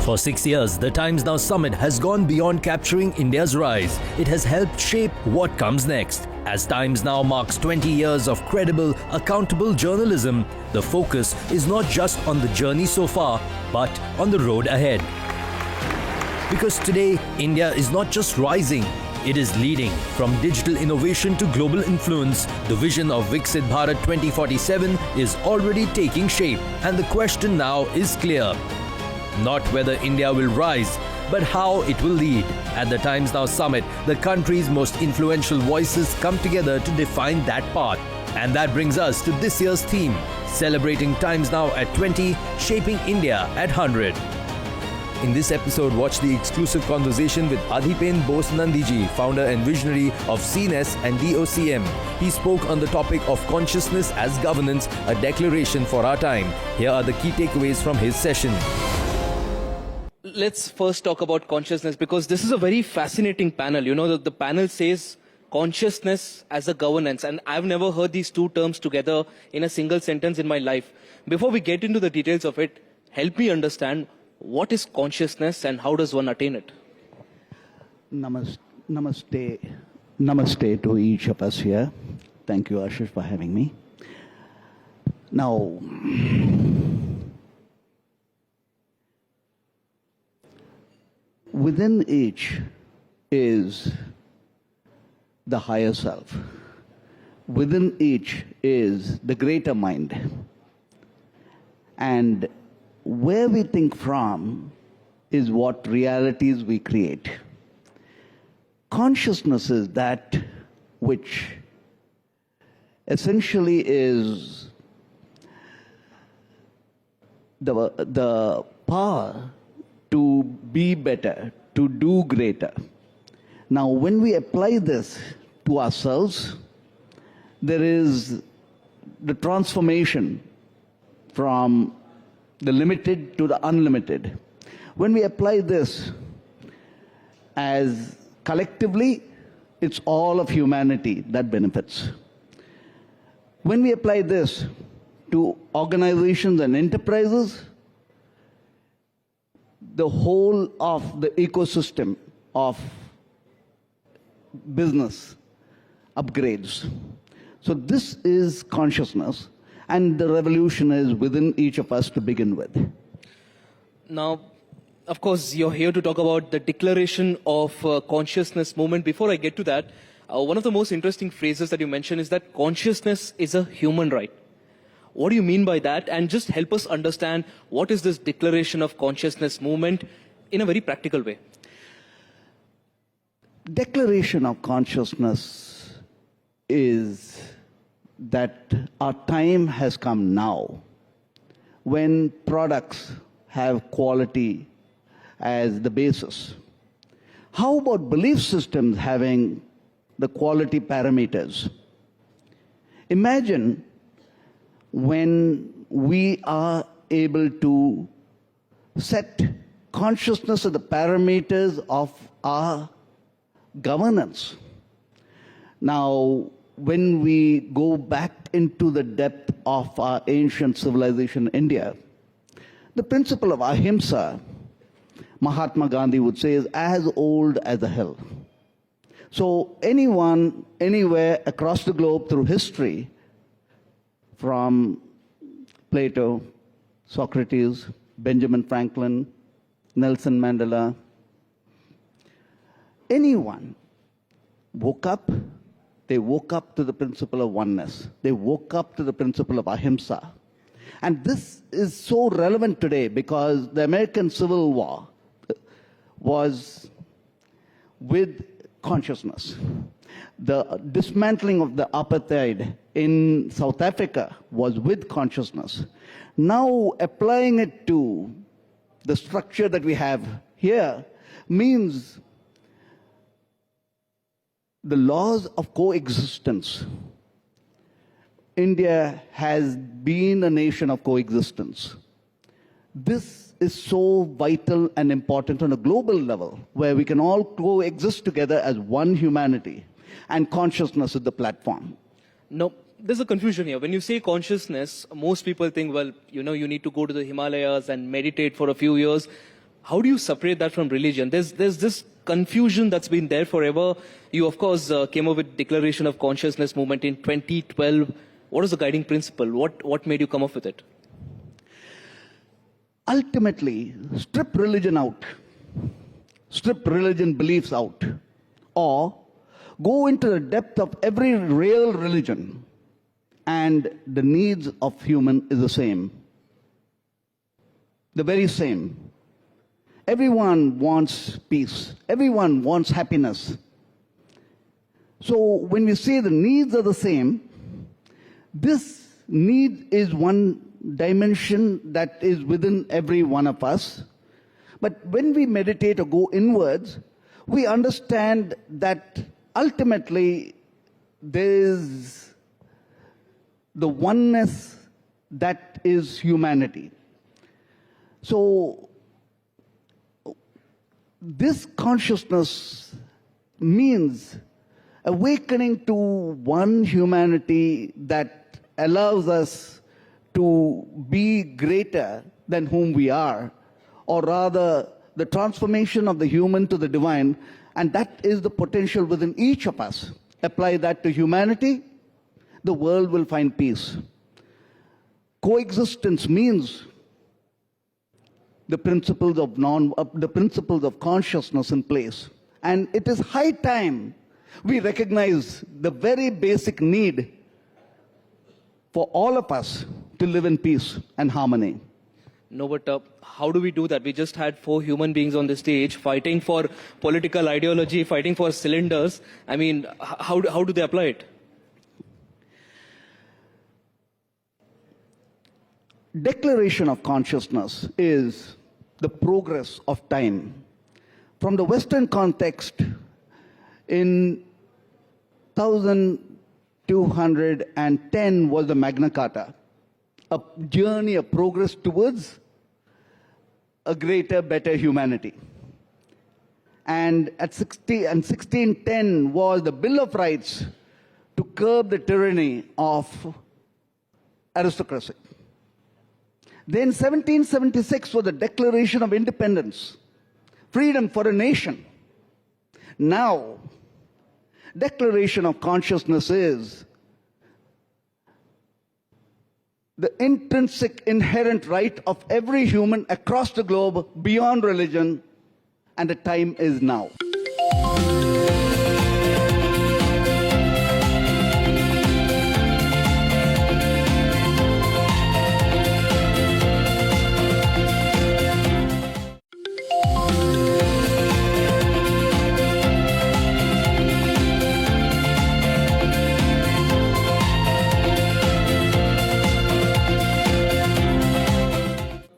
For 6 years, the Times Now Summit has gone beyond capturing India's rise. It has helped shape what comes next. As Times Now marks 20 years of credible, accountable journalism, the focus is not just on the journey so far, but on the road ahead. Because today, India is not just rising, it is leading. From digital innovation to global influence, the vision of Viksit Bharat 2047 is already taking shape. And the question now is clear. Not whether India will rise, but how it will lead. At the Times Now Summit, the country's most influential voices come together to define that path. And that brings us to this year's theme, celebrating Times Now at 20, shaping India at 100. In this episode, watch the exclusive conversation with Adhipen Bose Nandhiji, founder and visionary of CNESS and DOCM. He spoke on the topic of consciousness as governance, a declaration for our time. Here are the key takeaways from his session. Let's first talk about consciousness, because this is a very fascinating panel. You know, the panel says consciousness as a governance, and I've never heard these two terms together in a single sentence in my life. Before we get into the details of it, help me understand what is consciousness and how does one attain it? Namaste to each of us here. Thank you, Ashish, for having me. Now, within each is the higher self. Within each is the greater mind. And where we think from is what realities we create. Consciousness is that which essentially is the power to be better, to do greater. Now, when we apply this to ourselves, there is the transformation from the limited to the unlimited. When we apply this as collectively, it's all of humanity that benefits. When we apply this to organizations and enterprises, the whole of the ecosystem of business upgrades. So this is consciousness, and the revolution is within each of us to begin with. Now, of course, you're here to talk about the declaration of consciousness movement. Before I get to that, one of the most interesting phrases that you mentioned is that consciousness is a human right. What do you mean by that? And just help us understand what is this declaration of consciousness movement in a very practical way. Declaration of consciousness is that our time has come now when products have quality as the basis. How about belief systems having the quality parameters? Imagine when we are able to set consciousness as the parameters of our governance. Now, when we go back into the depth of our ancient civilization, India, the principle of ahimsa, Mahatma Gandhi would say, is as old as the hill. So anyone, anywhere across the globe through history, from Plato, Socrates, Benjamin Franklin, Nelson Mandela, anyone woke up, they woke up to the principle of oneness. They woke up to the principle of ahimsa. And this is so relevant today because the American Civil War was with consciousness. The dismantling of the apartheid in South Africa was with consciousness. Now applying it to the structure that we have here means the laws of coexistence. India has been a nation of coexistence. This is so vital and important on a global level, where we can all coexist together as one humanity, and consciousness is the platform. No, there's a confusion here. When you say consciousness, most people think, well, you need to go to the Himalayas and meditate for a few years. How do you separate that from religion? There's this confusion that's been there forever. You, of course, came up with Declaration of Consciousness movement in 2012. What was the guiding principle? What made you come up with it? Ultimately, strip religion out, strip religion beliefs out, or go into the depth of every real religion, and the needs of human is the same, the very same. Everyone wants peace. Everyone wants happiness. So when we say the needs are the same, this need is one dimension that is within every one of us. But when we meditate or go inwards, we understand that ultimately there is the oneness that is humanity. So this consciousness means awakening to one humanity that allows us to be greater than whom we are, or rather the transformation of the human to the divine, and that is the potential within each of us. Apply that to humanity, the world will find peace. Coexistence means the principles of consciousness in place. And it is high time we recognize the very basic need for all of us to live in peace and harmony. No, but how do we do that? We just had 4 human beings on the stage fighting for political ideology, fighting for cylinders. I mean, how do they apply it? Declaration of consciousness is the progress of time. From the Western context, in 1210 was the Magna Carta, a journey, a progress towards a greater, better humanity. And at 1610 was the Bill of Rights to curb the tyranny of aristocracy. Then 1776 was the Declaration of Independence, freedom for a nation. Now, Declaration of Consciousness is the intrinsic, inherent right of every human across the globe, beyond religion, and the time is now.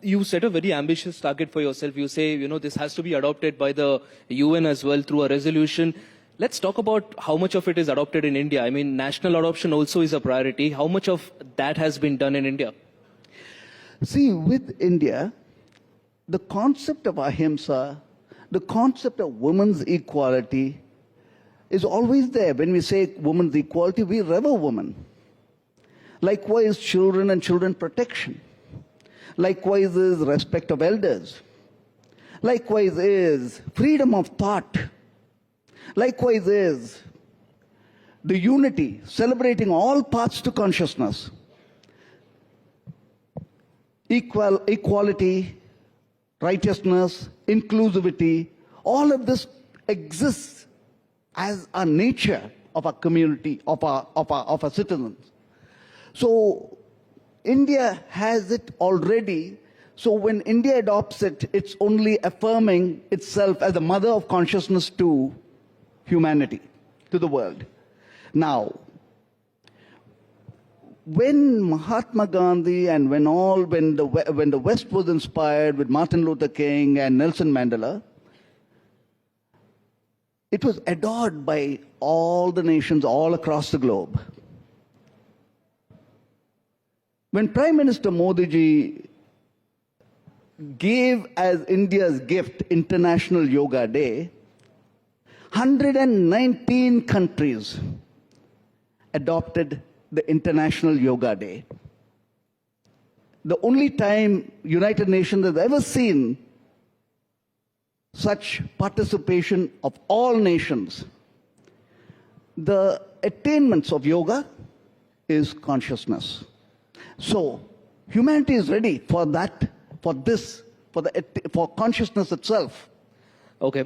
You set a very ambitious target for yourself. You say, this has to be adopted by the UN as well through a resolution. Let's talk about how much of it is adopted in India. I mean, national adoption also is a priority. How much of that has been done in India? See, with India, the concept of ahimsa, the concept of women's equality is always there. When we say women's equality, we revere women. Likewise, children and children protection. Likewise is respect of elders. Likewise is freedom of thought. Likewise is the unity, celebrating all paths to consciousness. Equality, righteousness, inclusivity, all of this exists as a nature of our community, of our citizens. So India has it already. So when India adopts it, it's only affirming itself as the mother of consciousness to humanity, to the world. Now, when Mahatma Gandhi and when the West was inspired with Martin Luther King and Nelson Mandela, it was adored by all the nations all across the globe. When Prime Minister Modi ji gave as India's gift International Yoga Day, 119 countries adopted the International Yoga Day. The only time United Nations has ever seen such participation of all nations. The attainments of yoga is consciousness. So humanity is ready for that, for consciousness itself. Okay,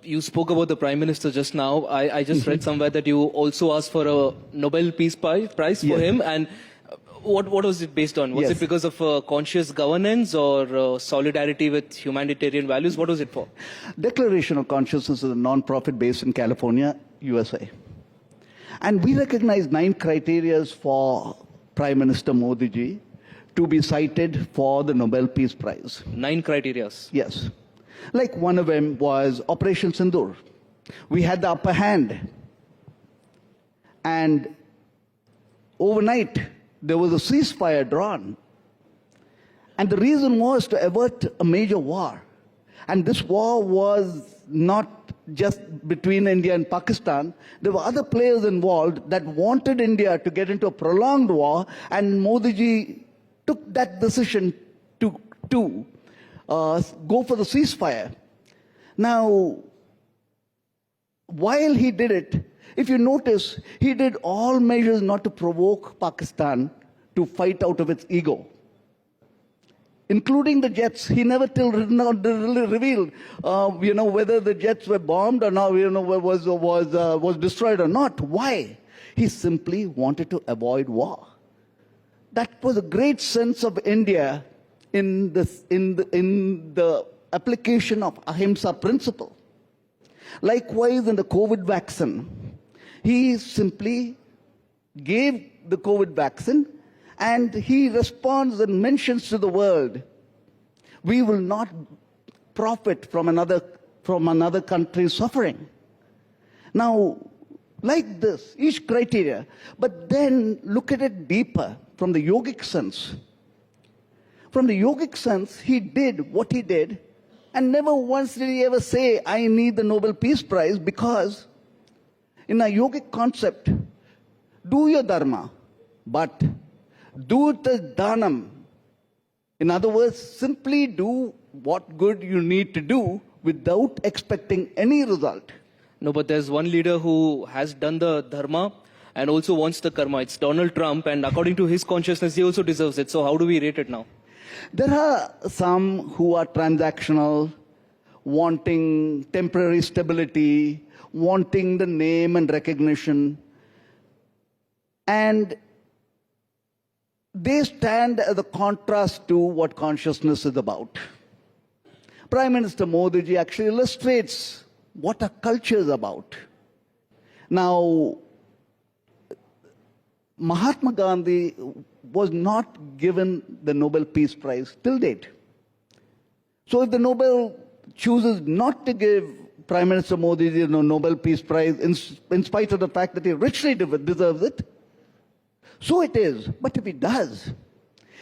you spoke about the Prime Minister just now. I just read somewhere that you also asked for a Nobel Peace Prize for him. And what was it based on? Was it because of conscious governance or solidarity with humanitarian values? What was it for? Declaration of Consciousness is a non-profit based in California, USA. And we recognize 9 criteria for Prime Minister Modi ji to be cited for the Nobel Peace Prize. 9 criteria? Yes. Like one of them was Operation Sindoor. We had the upper hand. And overnight, there was a ceasefire drawn. And the reason was to avert a major war. And this war was not just between India and Pakistan. There were other players involved that wanted India to get into a prolonged war, and Modi ji took that decision to go for the ceasefire. Now, while he did it, if you notice, he did all measures not to provoke Pakistan to fight out of its ego, including the jets. He never revealed, whether the jets were bombed or not, was destroyed or not. Why? He simply wanted to avoid war. That was a great sense of India in the application of Ahimsa principle. Likewise, in the COVID vaccine, he simply gave the COVID vaccine, and he responds and mentions to the world, we will not profit from another country's suffering. Now, like this, each criteria, but then look at it deeper from the yogic sense. From the yogic sense, he did what he did, and never once did he ever say, I need the Nobel Peace Prize, because in a yogic concept, do your dharma, but do the dhanam. In other words, simply do what good you need to do without expecting any result. No, but there's one leader who has done the dharma and also wants the karma. It's Donald Trump, and according to his consciousness, he also deserves it. So how do we rate it now? There are some who are transactional, wanting temporary stability, wanting the name and recognition, and they stand as a contrast to what consciousness is about. Prime Minister Modi ji actually illustrates what a culture is about. Now, Mahatma Gandhi was not given the Nobel Peace Prize till date. So if the Nobel chooses not to give Prime Minister Modi the Nobel Peace Prize, in spite of the fact that he richly deserves it, so it is. But if he does,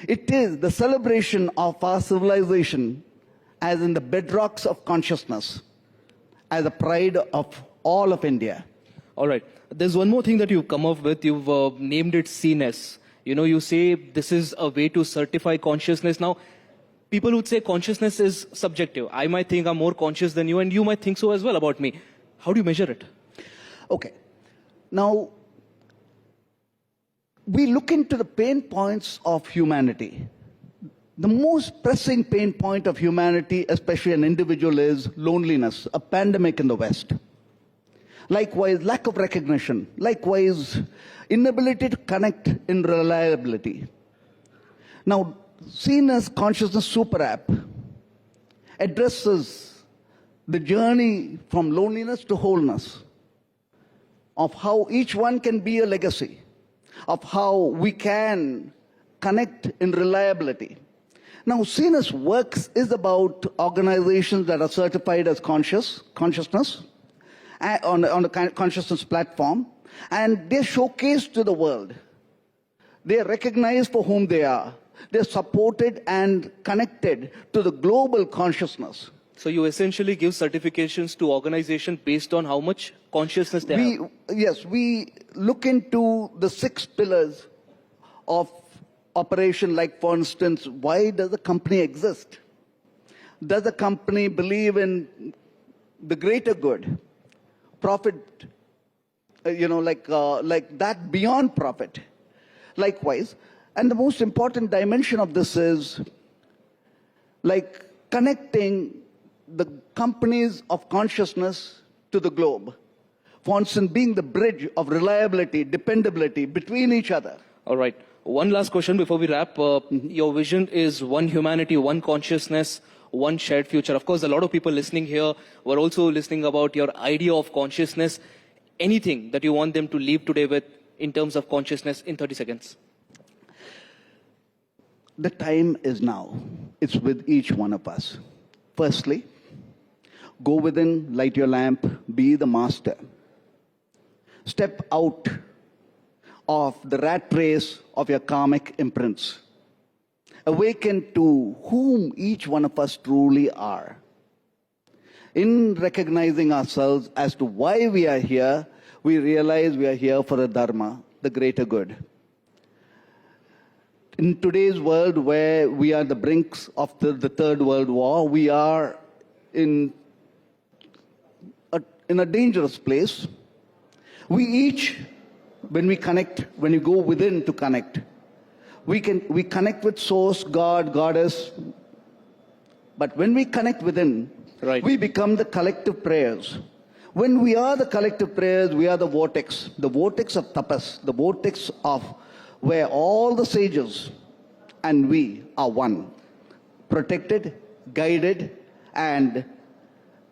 it is the celebration of our civilization as in the bedrocks of consciousness, as a pride of all of India. All right. There's one more thing that you've come up with. You've named it CNESS. You say this is a way to certify consciousness. Now, people would say consciousness is subjective. I might think I'm more conscious than you, and you might think so as well about me. How do you measure it? Okay. Now, we look into the pain points of humanity. The most pressing pain point of humanity, especially an individual, is loneliness, a pandemic in the West. Likewise, lack of recognition. Likewise, inability to connect in reliability. Now, CNESS Consciousness Super App addresses the journey from loneliness to wholeness, of how each one can be a legacy, of how we can connect in reliability. Now, CNESS works is about organizations that are certified as consciousness, on the consciousness platform, and they're showcased to the world. They are recognized for whom they are. They're supported and connected to the global consciousness. So you essentially give certifications to organizations based on how much consciousness they have. Yes, we look into the 6 pillars of operation, like, for instance, why does a company exist? Does the company believe in the greater good, profit, like that beyond profit? Likewise, and the most important dimension of this is like connecting the companies of consciousness to the globe. For instance, being the bridge of reliability, dependability between each other. All right. One last question before we wrap. Your vision is one humanity, one consciousness, one shared future. Of course, a lot of people listening here were also listening about your idea of consciousness. Anything that you want them to leave today with in terms of consciousness in 30 seconds? The time is now. It's with each one of us. Firstly, go within, light your lamp, be the master. Step out of the rat race of your karmic imprints. Awaken to whom each one of us truly are. In recognizing ourselves as to why we are here, we realize we are here for a dharma, the greater good. In today's world where we are the brinks of the Third World War, we are in a dangerous place. We each, when we connect, when we go within to connect, we connect with Source, God, Goddess. But when we connect within, right, we become the collective prayers. When we are the collective prayers, we are the vortex of tapas, the vortex of where all the sages and we are one, protected, guided, and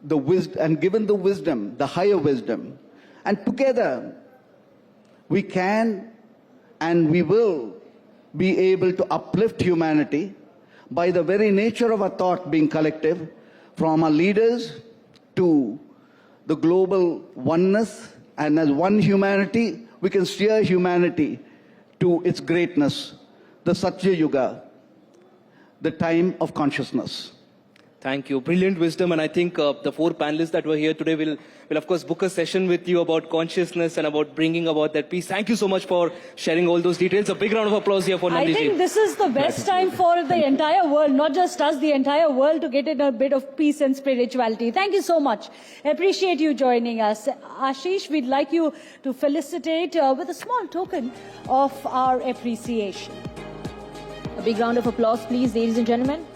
given the wisdom, the higher wisdom. And together, we can and we will be able to uplift humanity by the very nature of our thought being collective, from our leaders to the global oneness, and as one humanity, we can steer humanity to its greatness, the Satya Yuga, the time of consciousness. Thank you. Brilliant wisdom. And I think the 4 panelists that were here today will of course book a session with you about consciousness and about bringing about that peace. Thank you so much for sharing all those details. A big round of applause here for Nandhiji. I think this is the best time for the entire world, not just us, the entire world, to get in a bit of peace and spirituality. Thank you so much. Appreciate you joining us. Ashish, we'd like you to felicitate with a small token of our appreciation. A big round of applause, please, ladies and gentlemen.